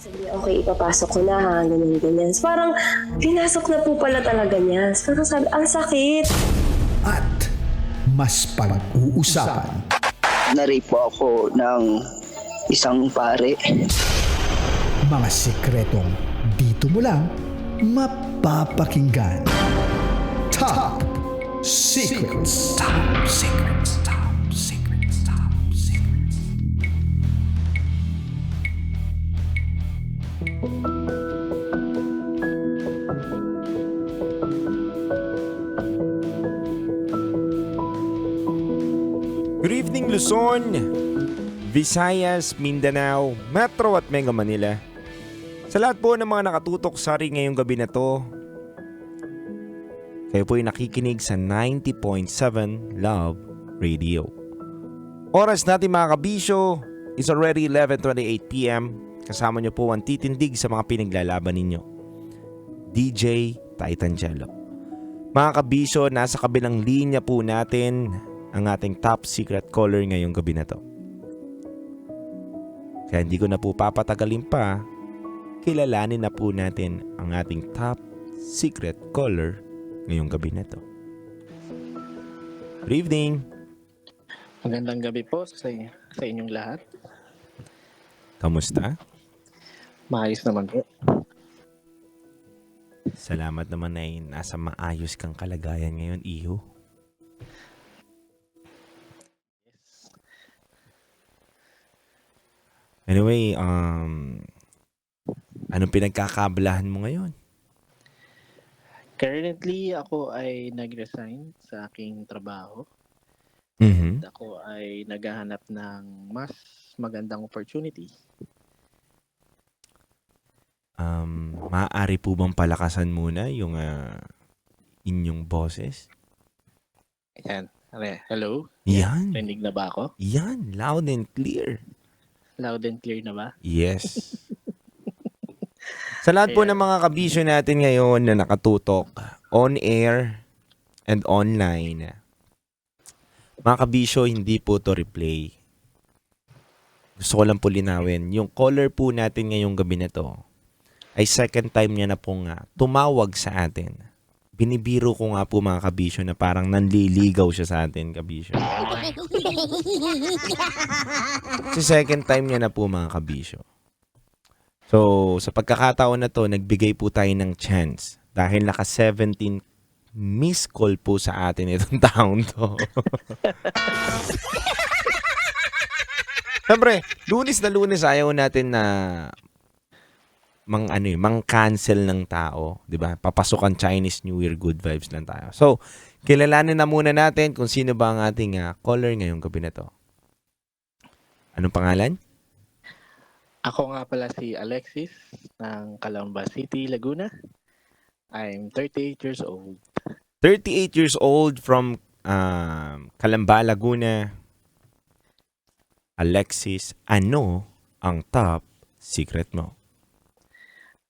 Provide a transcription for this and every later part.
Sabi niya, okay, ipapasok ko na ha, ganyan, ganyan. So, parang, pinasok na po pala talaga niya. So, parang sabi, ang sakit. At mas pag-uusapan. Na-rape po ako ng isang pare. Mga sikretong dito mo lang mapapakinggan. Top Secrets. Top Secrets. Top Secrets. Top Secrets. Good evening Luzon, Visayas, Mindanao, Metro at Mega Manila. Sa lahat po ng mga nakatutok sa ring ngayong gabi na to, kayo po ay nakikinig sa 90.7 Love Radio. Oras natin mga kabisyo is already 11:28 PM. Kasama niyo po ang titindig sa mga pinaglalaban ninyo, DJ Titancello. Mga kabisyo, nasa kabilang linya po natin ang ating top secret caller ngayong gabi na to. Kaya hindi ko na po papatagalin pa, kilalanin na po natin ang ating top secret caller ngayong gabi na to. Good evening! Magandang gabi po sa inyong lahat. Kamusta? Maayos naman po. Salamat naman ay nasa maayos kang kalagayan ngayon, iho. Anyway, anong pinagkakabalahan mo ngayon? Currently, ako ay nag-resign sa aking trabaho. Mhm. Ako ay naghahanap ng mas magandang opportunity. Maaari po bang palakasan muna yung inyong boses? Ayan. Hello? Yan. Rinig na ba ako? Yan, loud and clear. Loud and clear na ba? Yes. Sa lahat po ng mga kabisyo natin ngayon na nakatutok on air and online, mga kabisyo, hindi po to replay. Gusto ko lang po linawin, yung caller po natin ngayong gabi na to ay second time niya na pong tumawag sa atin. Binibiro ko nga po mga kabisyo na parang nanliligaw siya sa atin, kabisyo. Kasi second time niya na po mga kabisyo. So, sa pagkakataon na to, nagbigay po tayo ng chance. Dahil naka 17 miss call po sa atin itong taon to. Siyempre, lunes na lunes ayaw natin na mang-cancel ng tao, 'di ba? Papasok ang Chinese New Year, good vibes lang tayo. So, kilalanin na muna natin kung sino ba ang ating caller ngayong gabi na to. Anong pangalan? Ako nga pala si Alexis ng Calamba City, Laguna. I'm 38 years old. 38 years old from Calamba, Laguna. Alexis, ano ang top secret mo?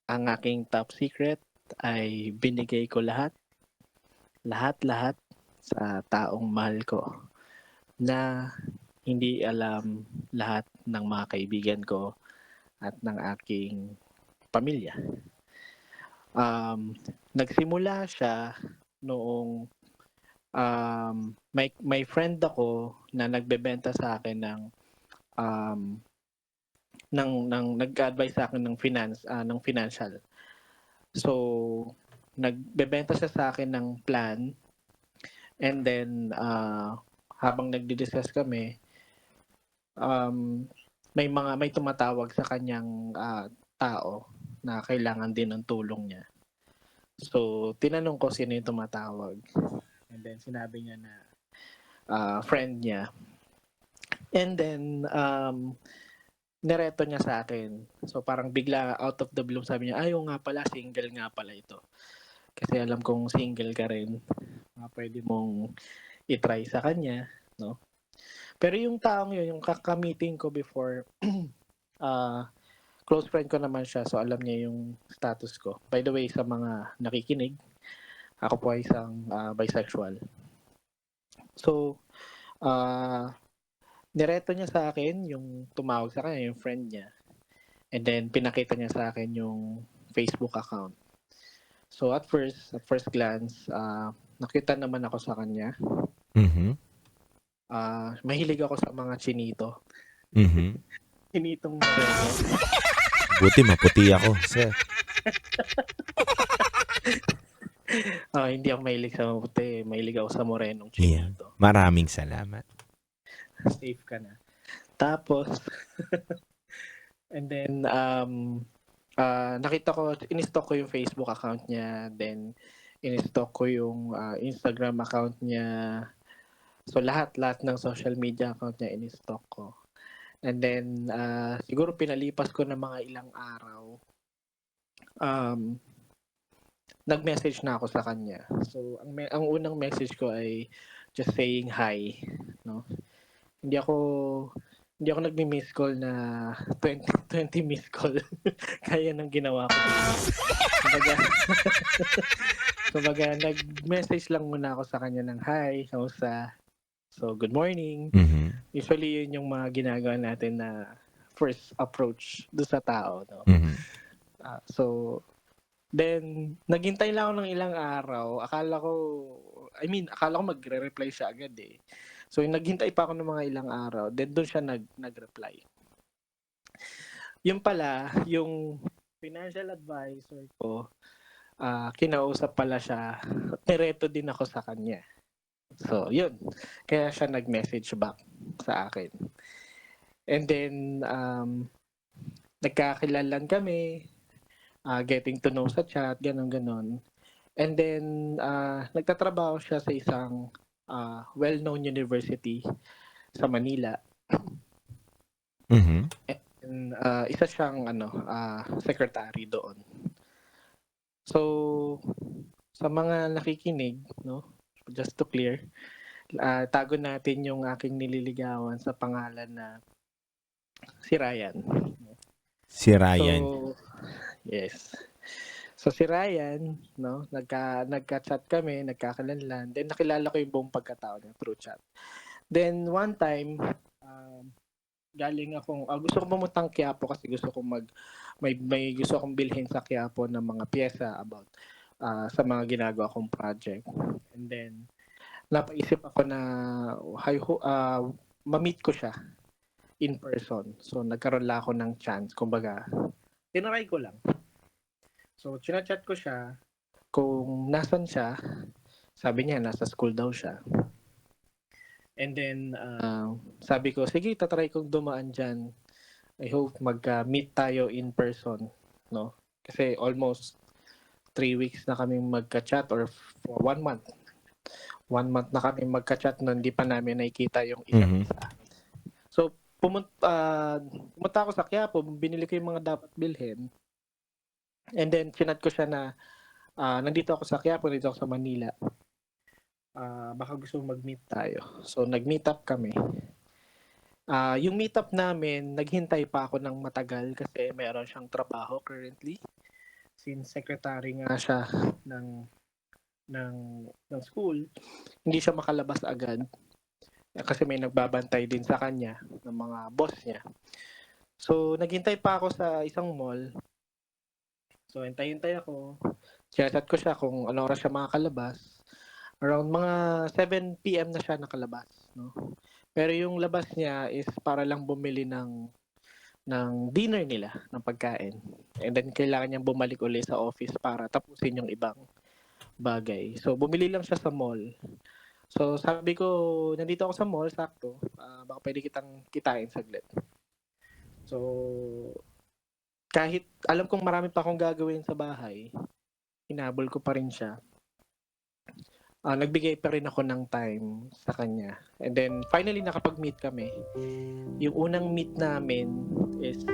Ang aking top secret ay binigay ko lahat sa taong mahal ko na hindi alam lahat ng mga kaibigan ko at ng aking pamilya. Nagsimula siya noong may friend ako na nagbebenta sa akin ng nag-advise sa akin ng financial. So, nagbebenta siya sa akin ng plan, and then habang nagdi-discuss kami, may tumatawag sa kanyang tao na kailangan din ng tulong niya. So, tinanong ko sino yung tumatawag. And then sinabi niya na friend niya. And then nireto niya sa akin. So parang bigla out of the blue sabi niya, ayaw nga pala, single nga pala ito. Kasi alam kong single ka rin. Pwede mong itry sa kanya, no? Pero yung taong yun, yung kakamiting ko before, close friend ko naman siya, so alam niya yung status ko. By the way, sa mga nakikinig, ako po ay isang bisexual. So, nireto niya sa akin, yung tumawag sa kanya, yung friend niya. And then, pinakita niya sa akin yung Facebook account. So, at first glance, nakita naman ako sa kanya. Mhm. Mahilig ako sa mga chinito. Mhm. Chinitong moreno. Buti maputi ako, sir. Hindi ako mahilig sa maputi. Mahilig ako sa morenong Yeah. chinito. Maraming salamat. Safe ka na. Tapos, and then, nakita ko, in-stalk ko yung Facebook account niya, then, in-stalk ko yung Instagram account niya. So, lahat ng social media account niya, in-stalk ko. And then, siguro pinalipas ko ng mga ilang araw, nag-message na ako sa kanya. So, ang unang message ko ay just saying hi, no? Hindi ako nagmi-miss call na 20 miss call. Kaya nang ginawa ko. Kumbaga, nag-message lang muna ako sa kanya ng hi, kamusta? So, good morning. Mhm. Usually, yun yung mga ginagawa natin na first approach do sa tao, no? Mhm. So, then, naghintay lang ako ng ilang araw. Akala ko magre-reply siya agad eh. So, naghintay pa ako ng mga ilang araw. Then, doon siya nag-reply. Yung pala, yung financial advisor ko, kinausap pala siya. Nireto din ako sa kanya. So, yun. Kaya siya nag-message back sa akin. And then, nagkakilalan kami. Getting to know sa chat, ganon. And then, nagtatrabaho siya sa isang well-known university sa Manila. Mhm. And, isa siyang secretary doon. So, sa mga nakikinig, no, just to clear, tago natin yung aking nililigawan sa pangalan na si Ryan. Si Ryan. So, yes. So si Ryan, no, nagka-chat kami, nagkakalanlan. Then nakilala ko yung buong pagkatao niya through chat. Then one time, galing akong gusto ko pumuntang Quiapo kasi gusto ko may gusto akong bilhin sa Quiapo ng mga piyesa about sa mga ginagawa kong project. And then napaisip ako na ma-meet ko siya in person. So nagkaroon lang ako ng chance, kumbaga tinry ko lang. So, chinachat ko siya kung nasan siya. Sabi niya, nasa school daw siya. And then, sabi ko, sige, tatry kong dumaan dyan. I hope mag-meet tayo in person. No? Kasi almost 3 weeks na kami magka-chat or for 1 month. 1 month na kami magka-chat na hindi pa namin nakikita yung isa't isa. So, pumunta ako sa Quiapo, binili ko yung mga dapat bilhin. And then, chinat ko siya na nandito ako sa Quiapo, nandito ako sa Manila. Baka gusto mag-meet tayo. So, nag-meet up kami. Yung meet up namin, naghintay pa ako ng matagal kasi meron siyang trabaho currently. Since secretary nga siya ng school, hindi siya makalabas agad. Kasi may nagbabantay din sa kanya ng mga boss niya. So, naghintay pa ako sa isang mall. So, hintay ako. Chat ko siya kung ano oras siya makakalabas. Around mga 7 p.m. na siya nakalabas. No? Pero yung labas niya is para lang bumili ng dinner nila, ng pagkain. And then, kailangan niyang bumalik ulit sa office para tapusin yung ibang bagay. So, bumili lang siya sa mall. So, sabi ko, nandito ako sa mall, sakto. Baka pwede kitang kitain saglit. So, kahit alam kong marami pa akong gagawin sa bahay, hinabol ko pa rin siya. Nagbigay pa rin ako ng time sa kanya. And then, finally, nakapag-meet kami. Yung unang meet namin is,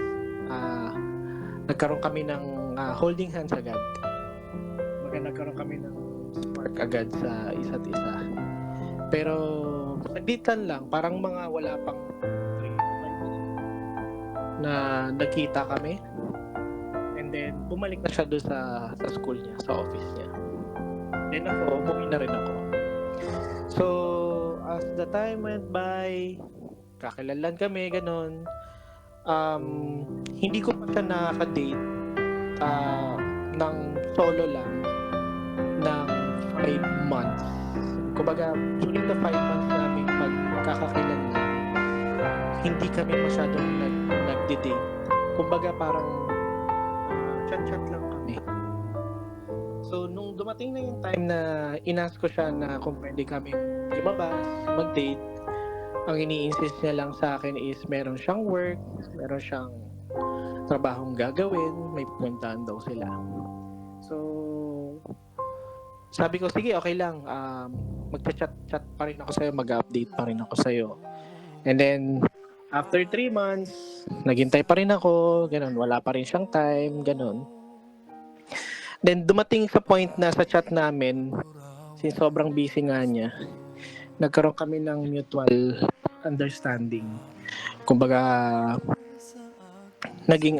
nagkaroon kami ng holding hands agad. Nagkaroon kami ng spark agad sa isa't isa. Pero, saglitan lang, parang mga wala pang 3 na nagkita kami. And then, bumalik na siya doon sa school niya, sa office niya. Then ako, umuwi na rin ako. So, as the time went by, kakilalan kami, ganon. hindi ko pa siya nakaka-date ng solo lang ng 5 months. Kumbaga, during the 5 months namin pagkakakilan na, hindi kami masyadong nagde-date. Kumbaga, parang chat-chat lang kami. So, nung dumating na yung time na inask ko siya na kung pwede kami lumabas, mag-date, ang ini-insist niya lang sa akin is meron siyang work, meron siyang trabahong gagawin, may pupuntahan daw sila. So, sabi ko, sige, okay lang. Magchat-chat pa rin ako sa'yo, mag-update pa rin ako sa'yo. And then, after 3 months, naghintay pa rin ako, ganun, wala pa rin siyang time, ganun. Then, dumating sa point na sa chat namin, since sobrang busy nga niya, nagkaroon kami ng mutual understanding. Kumbaga, naging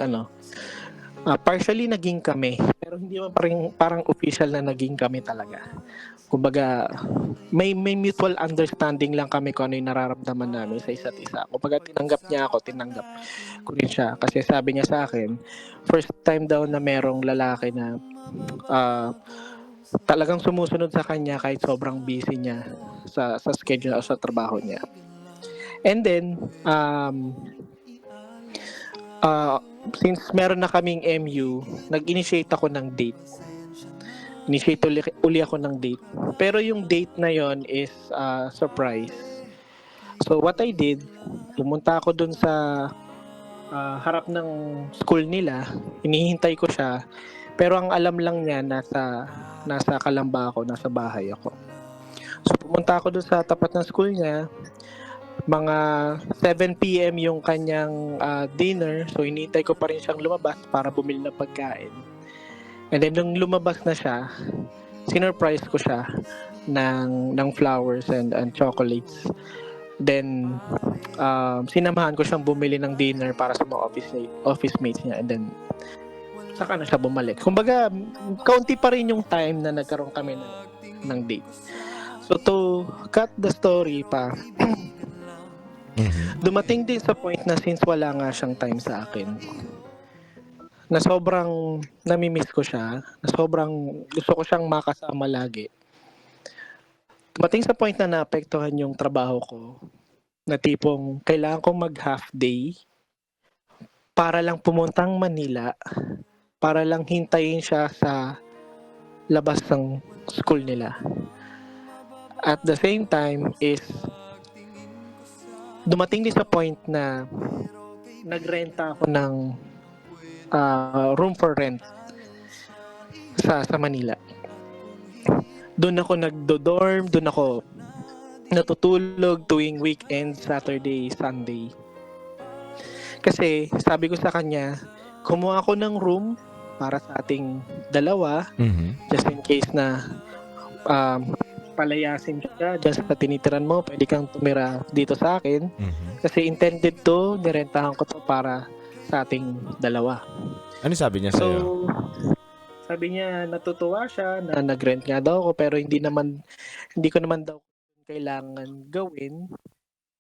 partially naging kami, pero hindi man parang official na naging kami talaga. Kumbaga, may mutual understanding lang kami kung ano yung nararamdaman namin sa isa't isa. Kumbaga, tinanggap niya ako, tinanggap ko rin siya. Kasi sabi niya sa akin, first time daw na merong lalaki na talagang sumusunod sa kanya kahit sobrang busy niya sa schedule o sa trabaho niya. And then, since meron na kaming MU, nag-initiate ako ng date. Initiate uli ako ng date. Pero yung date na yon is surprise. So what I did, pumunta ako dun sa harap ng school nila. Hinihintay ko siya. Pero ang alam lang niya, nasa Kalamba ako, nasa bahay ako. So pumunta ako dun sa tapat ng school niya. Mga 7 p.m. yung kanyang dinner. So hinihintay ko pa rin siyang lumabas para bumili ng pagkain. And then nung lumabas na siya, sinurprise ko siya ng flowers and chocolates. Then sinamahan ko siyang bumili ng dinner para sa mga office mates niya, and then saka na siya bumalik. Kumbaga, kaunti pa rin yung time na nagkaroon kami ng date. So to cut the story pa, dumating din sa point na since wala nga siyang time sa akin, na sobrang namimiss ko siya, na sobrang gusto ko siyang makasama lagi. Dumating sa point na naapektuhan yung trabaho ko, na tipong kailangan kong mag-half day para lang pumuntang Manila, para lang hintayin siya sa labas ng school nila. At the same time is, dumating din sa point na nagrenta ako ng room for rent sa Manila. Doon ako nagdo-dorm, doon ako natutulog tuwing weekend, Saturday, Sunday. Kasi sabi ko sa kanya, kumuha ako ng room para sa ating dalawa, just in case na palayasin ka dyan sa tinitiran mo, pwede kang tumira dito sa akin. Kasi intended to, nirentahan ko to para sa ating dalawa. Ano sabi niya sa'yo? So, sabi niya natutuwa siya na nag-rent nga daw ako, pero hindi ko naman daw kailangan gawin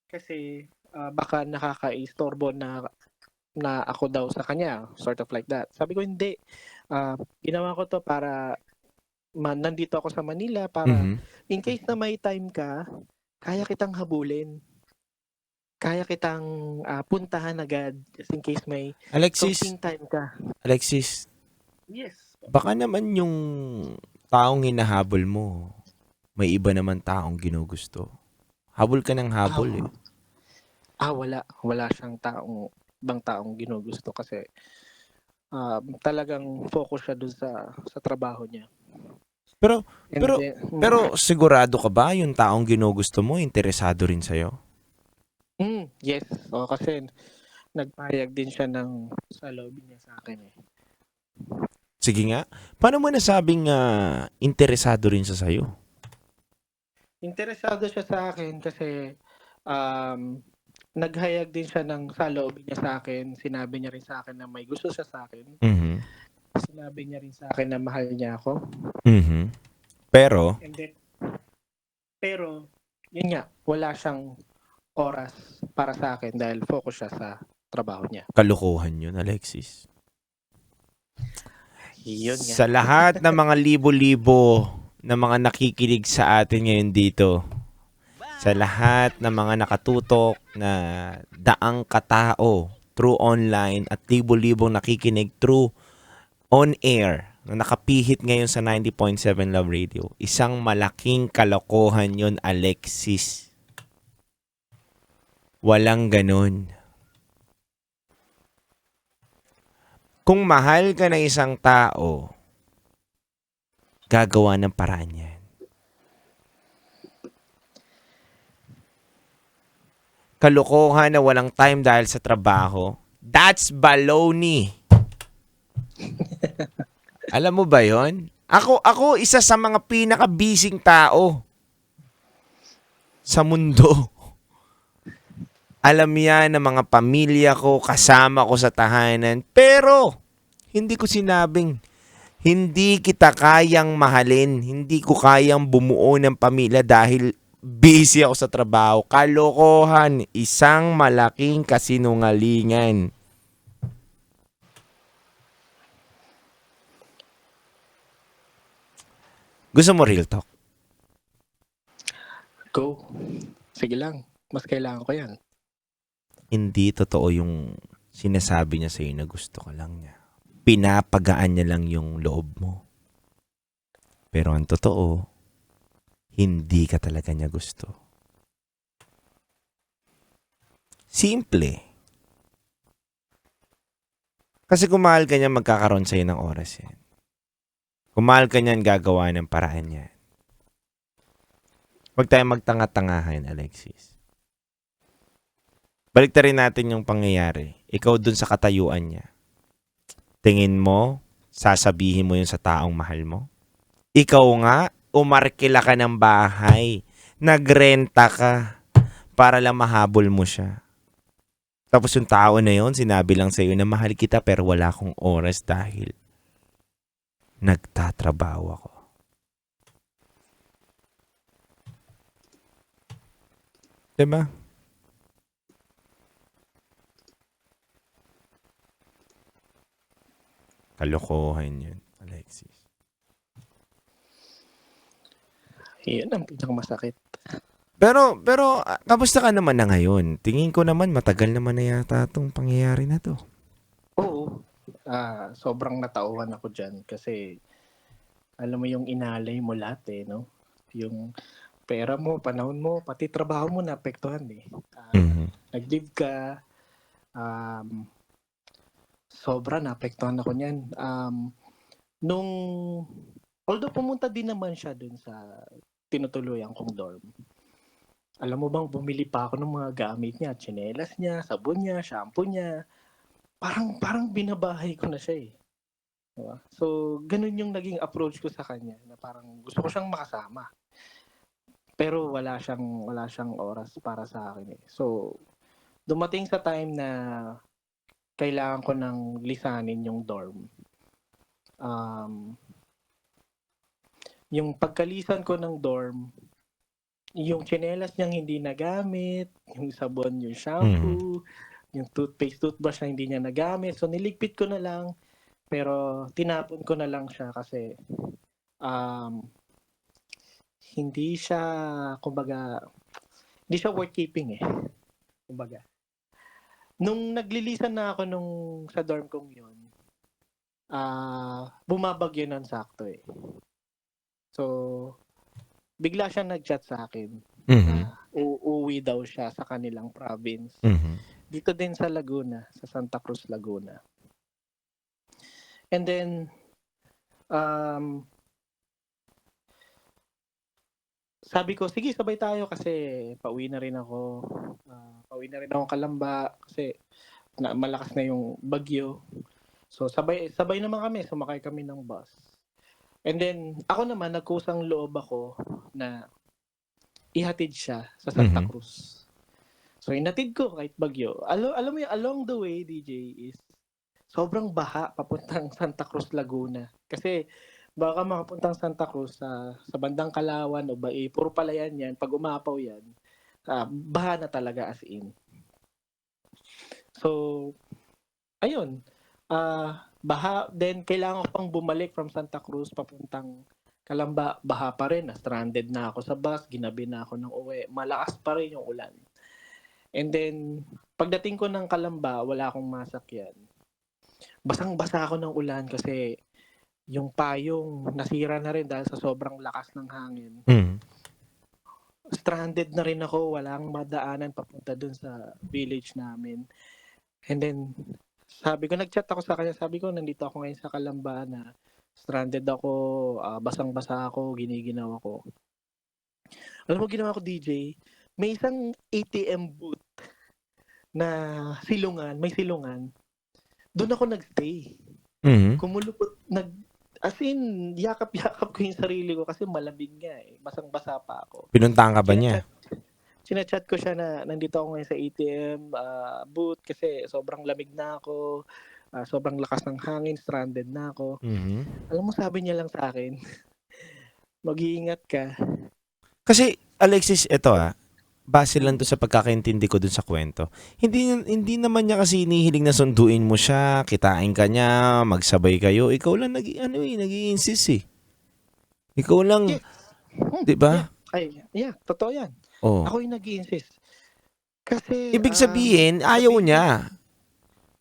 kasi baka nakakaistorbo na ako daw sa kanya, sort of like that. Sabi ko hindi. Ginawa ko to para nandito ako sa Manila para in case na may time ka, kaya kitang habulin. Kaya kitang puntahan agad just in case may something time ka. Alexis, Yes. baka naman yung taong hinahabol mo, may iba naman taong ginugusto. Habol ka ng habol eh. Wala. Wala siyang ibang taong ginugusto kasi talagang focus siya dun sa trabaho niya. Pero sigurado ka ba yung taong ginugusto mo, interesado rin sa'yo? Yes. Kasi nagpahayag din siya ng saloobin niya sa akin eh. Sige nga. Paano mo nasabing interesado rin siya sa'yo? Interesado siya sa akin kasi naghayag din siya ng saloobin niya sa akin. Sinabi niya rin sa akin na may gusto siya sa akin. Sinabi niya rin sa akin na mahal niya ako. Pero, yun nga, wala siyang oras para sa akin dahil focus siya sa trabaho niya. Kalokohan yun, Alexis. Yun nga. Sa lahat ng mga libo-libo na mga nakikinig sa atin ngayon dito, sa lahat ng mga nakatutok na daang katao through online at libo-libong nakikinig through on air na nakapihit ngayon sa 90.7 Love Radio, isang malaking kalokohan yun, Alexis. Walang ganun. Kung mahal ka ng isang tao, gagawa ng paraan yan. Kalokohan na walang time dahil sa trabaho, that's baloney. Alam mo ba yon? Ako isa sa mga pinaka-busy tao sa mundo. Alam yan ng mga pamilya ko, kasama ko sa tahanan. Pero, hindi ko sinabing, hindi kita kayang mahalin. Hindi ko kayang bumuo ng pamilya dahil busy ako sa trabaho. Kalokohan, isang malaking kasinungalingan. Gusto mo real talk? Go. Sige lang. Mas kailangan ko yan. Hindi totoo yung sinasabi niya sa'yo na gusto ka lang niya. Pinapagaan niya lang yung loob mo. Pero ang totoo, hindi ka talaga niya gusto. Simple. Kasi kung mahal ka niya, magkakaroon sa'yo ng oras yan. Kung mahal ka niyan, gagawa ng paraan yan. Huwag tayong magtanga-tangahan, Alexis. Balik rin natin yung pangyayari. Ikaw dun sa katayuan niya. Tingin mo, sasabihin mo yun sa taong mahal mo? Ikaw nga, umarkila ka ng bahay. Nagrenta ka para lang mahabol mo siya. Tapos yung tao na yun, sinabi lang sa'yo na mahal kita pero wala akong oras dahil nagtatrabaho ako. Diba? Kalokohan yun, Alexis. Yun ang pinakamasakit. Pero, kamusta ka naman na ngayon? Tingin ko naman, matagal naman na yata itong pangyayari na to. Oo. Sobrang natauhan ako dyan kasi alam mo yung inalay mo lahat no? Yung pera mo, panahon mo, pati trabaho mo naapektuhan Nag-leave ka, sobra naapektuhan ako niyan. Although pumunta din naman siya dun sa tinutuluyan kong dorm. Alam mo bang bumili pa ako ng mga gamit niya, tsinelas niya, sabon niya, shampoo niya. Parang binabahay ko na siya Diba? So, ganun yung naging approach ko sa kanya na parang gusto ko siyang makasama. Pero wala siyang oras para sa akin So, dumating sa time na kailangan ko nang lisanin yung dorm. Yung pagkalisan ko ng dorm, yung tsinelas niyang hindi nagamit, yung sabon, yung shampoo, yung toothpaste, toothbrush na hindi niya nagamit. So, niligpit ko na lang, pero tinapon ko na lang siya kasi hindi siya, hindi siya worth keeping Kumbaga. Nung naglilisan na ako sa dorm kong yun, bumabagyo nun sakto So, bigla siya nag-chat sa akin. Uuwi daw siya sa kanilang province. Dito din sa Laguna, sa Santa Cruz, Laguna. And then, sabi ko, sige, sabay tayo kasi pauwi na rin ako. Pauwi na rin ako Kalamba kasi malakas na yung bagyo. So, sabay naman kami. Sumakay kami ng bus. And then, ako naman, nagkusang loob ako na ihatid siya sa Santa Cruz. So, inatid ko kahit bagyo. Alam mo yung along the way, DJ, is sobrang baha papuntang Santa Cruz, Laguna. Kasi baka makapuntang Santa Cruz sa bandang Kalawan o puro palayan yan. Pag umapaw yan, baha na talaga as in. So, ayun. Then kailangan ko pang bumalik from Santa Cruz papuntang Calamba, baha pa rin. Stranded na ako sa bus, ginabi na ako ng uwi. Malakas pa rin yung ulan. And then, pagdating ko ng Calamba, wala akong masakyan. Basang-basa ako ng ulan kasi yung payong nasira na rin dahil sa sobrang lakas ng hangin. Stranded na rin ako, walang madaanan papunta dun sa village namin. And then, nag-chat ako sa kanya, sabi ko, nandito ako ngayon sa Calamba na stranded ako, basang-basa ako, giniginaw ako. Alam mo, ginawa ko, DJ, may isang ATM booth na may silungan. Doon ako nagstay. Kumulupot, as in, yakap-yakap ko yung sarili ko kasi malamig nga eh. Basang-basa pa ako. Pinuntahan ka ba niya? Sinachat ko siya na nandito ako ngayon sa ATM booth kasi sobrang lamig na ako, sobrang lakas ng hangin, stranded na ako. Alam mo, sabi niya lang sa akin, mag-iingat ka. Kasi, Alexis, ito base lang to sa pagkakaintindi ko dun sa kwento. Hindi naman niya kasi hinihiling na sunduin mo siya, kitain ka niya, magsabay kayo. Ikaw lang nag-i-insist eh. Ikaw lang, di ba? Totoo yan. Oh. Ako yung nag-i-insist. Kasi, Ibig sabihin, ayaw niya.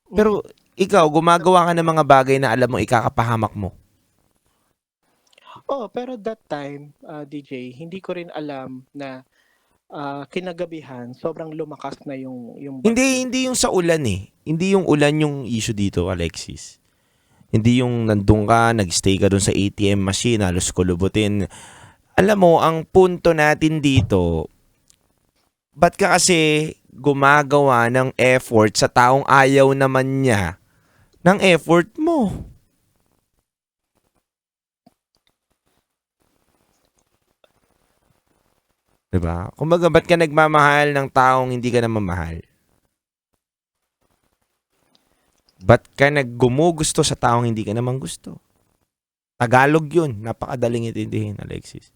Pero, ikaw, gumagawa ka ng mga bagay na alam mo ikakapahamak mo. Pero that time, DJ, hindi ko rin alam na kinagabihan, sobrang lumakas na yung Hindi yung sa ulan eh. Hindi yung ulan yung issue dito, Alexis. Hindi yung nandun ka, nag-stay ka dun sa ATM machine, halos kulubutin. Alam mo, ang punto natin dito, ba't ka kasi gumagawa ng effort sa taong ayaw naman niya ng effort mo? Diba? Kumbaga, ba't ka nagmamahal ng taong hindi ka naman mahal? Ba't ka naggumugusto sa taong hindi ka naman gusto? Tagalog yun. Napakadaling itindihin, Alexis.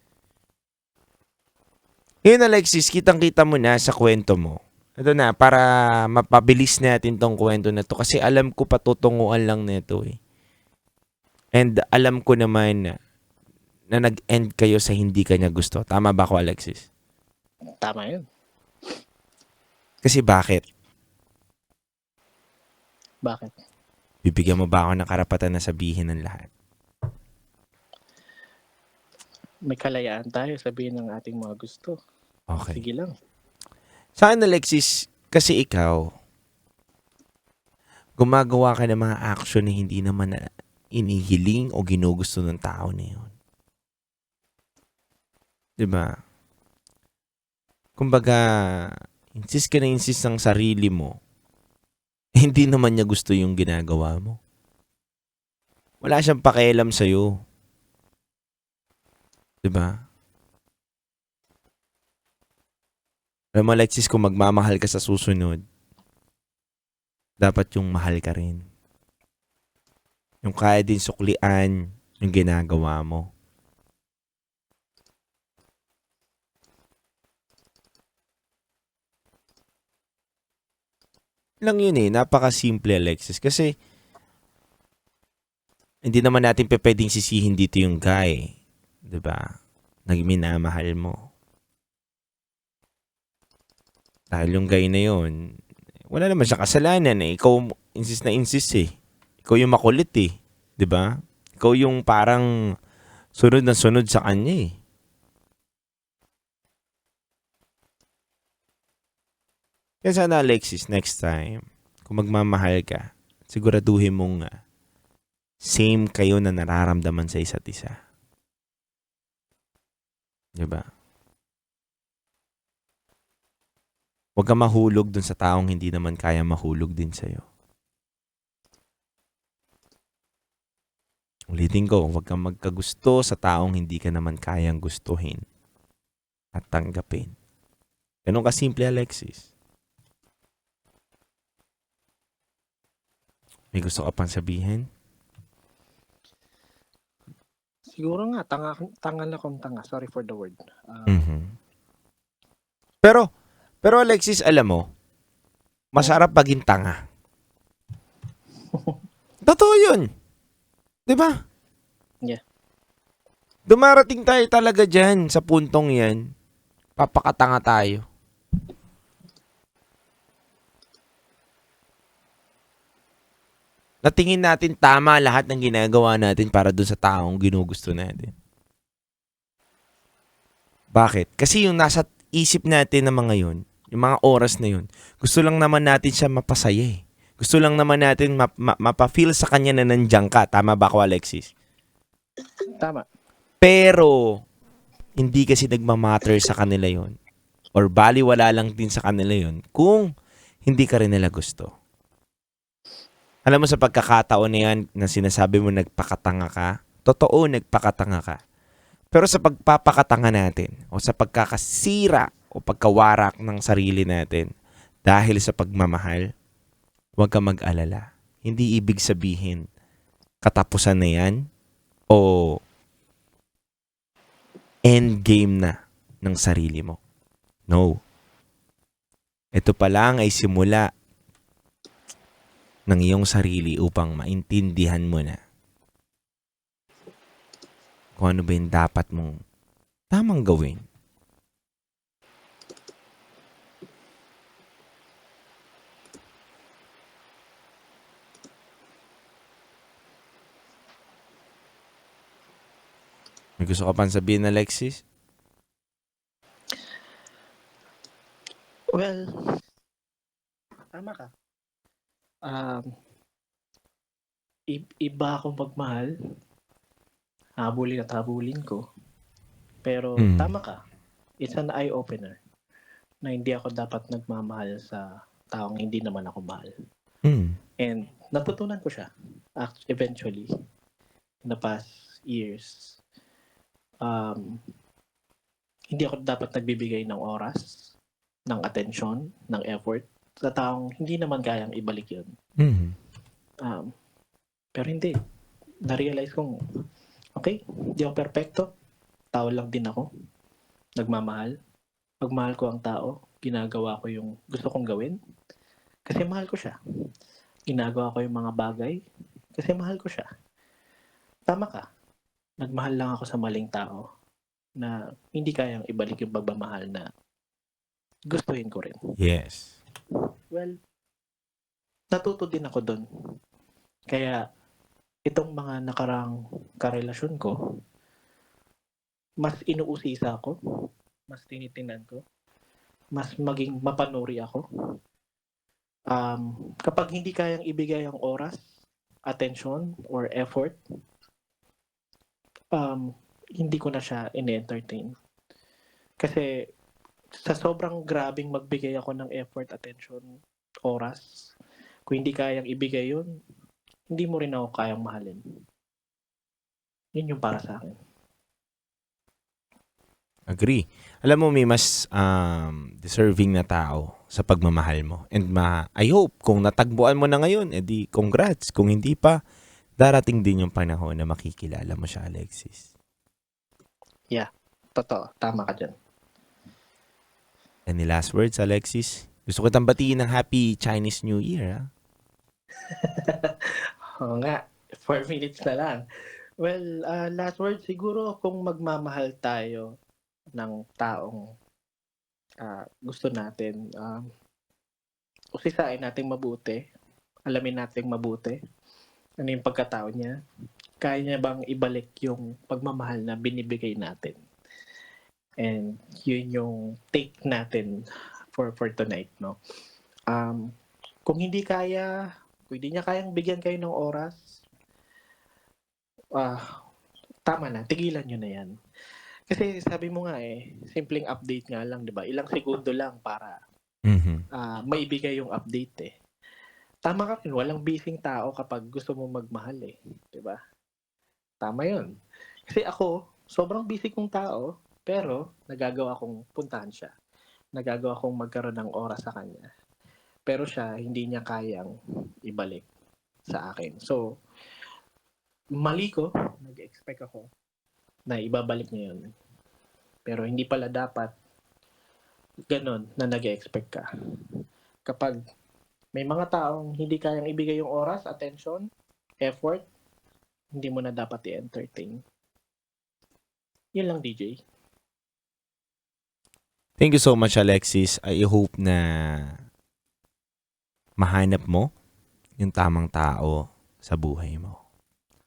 Yun, Alexis, kitang-kita mo na sa kwento mo. Ito na, para mapabilis natin tong kwento na to. Kasi alam ko patutunguan lang nito eh. And alam ko naman na nag-end kayo sa hindi kanya gusto. Tama ba ako, Alexis? Tama yun. Kasi bakit? Bakit? Bibigyan mo ba ako ng karapatan na sabihin ng lahat? May kalayaan tayo sabihin ng ating mga gusto. Okay. Sige lang. Sa akin, Alexis, kasi ikaw, gumagawa ka ng mga action na hindi naman na inihiling o ginugusto ng tao na yun. Diba? Kumbaga, insist ka na insist ng sarili mo, hindi naman niya gusto yung ginagawa mo. Wala siyang pakialam sa'yo. Diba? Alam mo, Alexis, kung magmamahal ka sa susunod, dapat yung mahal ka rin. Yung kaya din suklian yung ginagawa mo. Lang yun eh, napaka-simple, Alexis. Kasi, hindi naman natin pwedeng sisihin dito yung guy. Diba? Nagminamahal mo. Dahil yung guy na yun, wala naman siya kasalanan eh. Ikaw insist na insist eh. Ikaw yung makulit eh. Diba? Ikaw yung parang sunod na sunod sa kanya eh. Kaya sana, Alexis, next time, kung magmamahal ka, siguraduhin mong same kayo na nararamdaman sa isa't isa. Diba? Huwag ka mahulog dun sa taong hindi naman kaya mahulog din sa'yo. Ulitin ko, huwag kang magkagusto sa taong hindi ka naman kayang gustuhin at tanggapin. Ganun kasimple, Alexis. May gusto ka pang sabihin? Siguro nga, tanga na akong tanga. Sorry for the word. Pero Alexis, alam mo, masarap maging tanga. Totoo yun. 'Di ba? Yeah. Dumarating tayo talaga dyan sa puntong yan. Papakatanga tayo. Natingin natin tama lahat ng ginagawa natin para dun sa taong ginugusto natin. Bakit? Kasi yung nasa isip natin ng mga yun, yung mga oras na yun, gusto lang naman natin siya mapasaya eh. Gusto lang naman natin mapa-feel sa kanya na nandiyan ka. Tama ba ako, Alexis? Tama. Pero, hindi kasi nagmamatter sa kanila yon or baliwala lang din sa kanila yon kung hindi ka rin nila gusto. Alam mo sa pagkakataon na yan na sinasabi mo nagpakatanga ka, totoo nagpakatanga ka. Pero sa pagpapakatanga natin o sa pagkakasira o pagkawarak ng sarili natin dahil sa pagmamahal, huwag ka mag-alala. Hindi ibig sabihin katapusan na yan o end game na ng sarili mo. No. Ito pa lang ay simula ng iyong sarili upang maintindihan mo na kung ano ba yung dapat mong tamang gawin. May gusto ka pang sabihin, Alexis? Well, tama ka. Iba akong pagmahal. Habulin at habulin ko. Pero tama ka. It's an eye-opener na hindi ako dapat nagmamahal sa taong hindi naman ako mahal. And natutunan ko siya eventually in the past years. Hindi ako dapat nagbibigay ng oras, ng atensyon, ng effort sa taong hindi naman kayang ibalik yun. Pero hindi. Na-realize kong, okay, hindi ako perfecto. Tao lang din ako. Nagmamahal. Pagmahal ko ang tao, ginagawa ko yung gusto kong gawin. Kasi mahal ko siya. Ginagawa ko yung mga bagay. Kasi mahal ko siya. Tama ka. Nagmahal lang ako sa maling tao na hindi kayang ibalik yung pagmamahal na gustuhin ko rin. Yes. Well, natuto din ako doon. Kaya, itong mga nakarang karelasyon ko, mas inuusisa ako, mas tinitingnan ko, mas maging mapanuri ako. Kapag hindi kayang ibigay ang oras, attention, or effort, hindi ko na siya in-entertain. Kasi sa sobrang grabing magbigay ako ng effort, attention, oras, kung hindi kayang ibigay yun, hindi mo rin ako kayang mahalin. Yun yung para sa akin. Agree. Alam mo, may mas deserving na tao sa pagmamahal mo. And I hope, kung natagbuan mo na ngayon, edi congrats. Kung hindi pa, darating din yung panahon na makikilala mo siya, Alexis. Yeah, totoo. Tama ka dyan. Any last words, Alexis? Gusto ko kitang batiin ng Happy Chinese New Year, ha? Oo nga, 4 minutes na lang. Well, last word siguro kung magmamahal tayo ng taong gusto natin, usisain nating mabuti, alamin nating mabuti, ano yung pagkatao niya, kaya niya bang ibalik yung pagmamahal na binibigay natin. And yun yung take natin for tonight, no? Kung hindi niya kayang bigyan kayo ng oras, tama na, tigilan nyo na yan. Kasi sabi mo nga simpleng update nga lang, di ba? Ilang segundo lang para maibigay yung update Tama ka rin, walang busy tao kapag gusto mo magmahal di ba? Tama yun. Kasi ako, sobrang busy kong tao, pero nagagawa kong puntahan siya. Nagagawa kong magkaroon ng oras sa kanya. Pero siya, hindi niya kayang ibalik sa akin. So, mali ko, nag-expect ako na ibabalik niya yun. Pero hindi pala dapat ganon na nag-expect ka. Kapag may mga taong hindi kayang ibigay yung oras, attention, effort, hindi mo na dapat i-entertain. Yun lang, DJ. Thank you so much, Alexis. I hope na mahanap mo yung tamang tao sa buhay mo.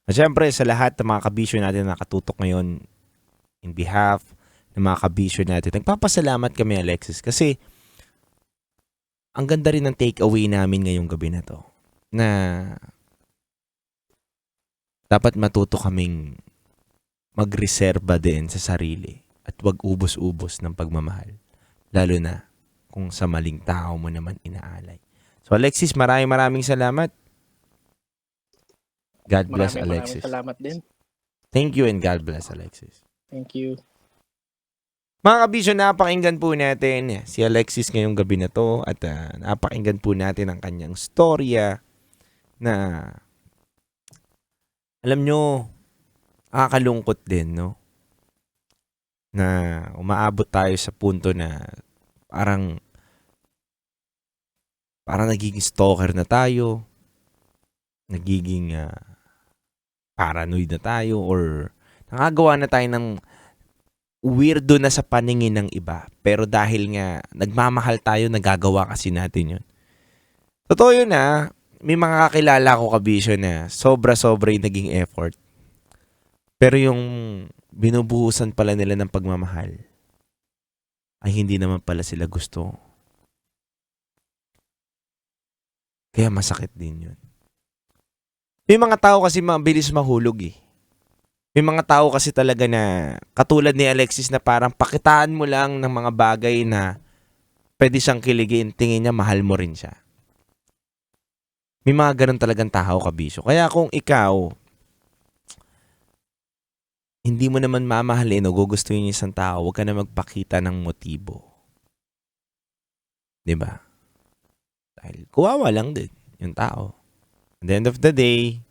At syempre, sa lahat ng mga kabisyo natin na nakatutok ngayon, in behalf ng mga kabisyo natin, nagpapasalamat kami, Alexis, kasi ang ganda rin ng take-away namin ngayong gabi na to, na dapat matuto kaming magreserba din sa sarili at wag ubos-ubos ng pagmamahal. Lalo na kung sa maling tao mo naman inaalay. So Alexis, maraming salamat. God bless, Alexis. Maraming salamat din. Thank you and God bless, Alexis. Thank you. Mga kabisyo, napakinggan po natin si Alexis ngayong gabi na to at napakinggan po natin ang kanyang storya na alam nyo, nakakalungkot din, no? Na umaabot tayo sa punto na parang nagiging stalker na tayo, nagiging paranoid na tayo, or nakagawa na tayo ng weirdo na sa paningin ng iba. Pero dahil nga nagmamahal tayo, nagagawa kasi natin yun. Totoo yun may mga kakilala ko kabisyo na sobra-sobra yung naging effort. Pero yung binubuhusan pala nila ng pagmamahal ay hindi naman pala sila gusto. Kaya masakit din yun. May mga tao kasi mabilis mahulog eh. May mga tao kasi talaga na katulad ni Alexis na parang pakitaan mo lang ng mga bagay na pwede siyang kiligin, tingin niya mahal mo rin siya. May mga ganun talagang tao, kabisyo. Kaya kung ikaw hindi mo naman mamahalin o gugustuhin yung isang tao, huwag ka na magpakita ng motibo. 'Di ba? Dahil kuwawa lang din yung tao. At the end of the day,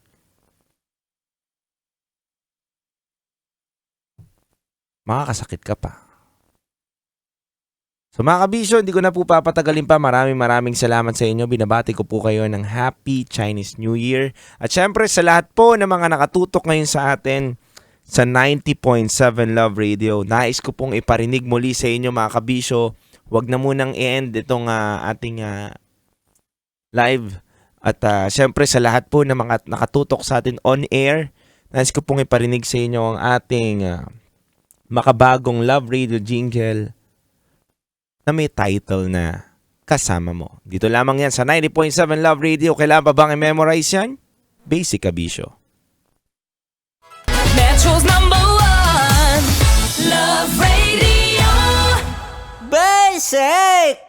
makakasakit ka pa. So mga kabisyo, hindi ko na po papatagalin pa. Maraming salamat sa inyo. Binabati ko po kayo ng Happy Chinese New Year. At syempre sa lahat po ng mga nakatutok ngayon sa atin sa 90.7 Love Radio, nais ko pong iparinig muli sa inyo mga kabisyo. Huwag na munang i-end itong ating live. At syempre sa lahat po ng mga nakatutok sa atin on air, nais ko pong iparinig sa inyo ang ating makabagong Love Radio jingle na may title na Kasama Mo. Dito lamang yan sa 90.7 Love Radio. Kailangan pa bang i-memorize yan? Basic kabisyo. Metro's #1 Love Radio. Basic!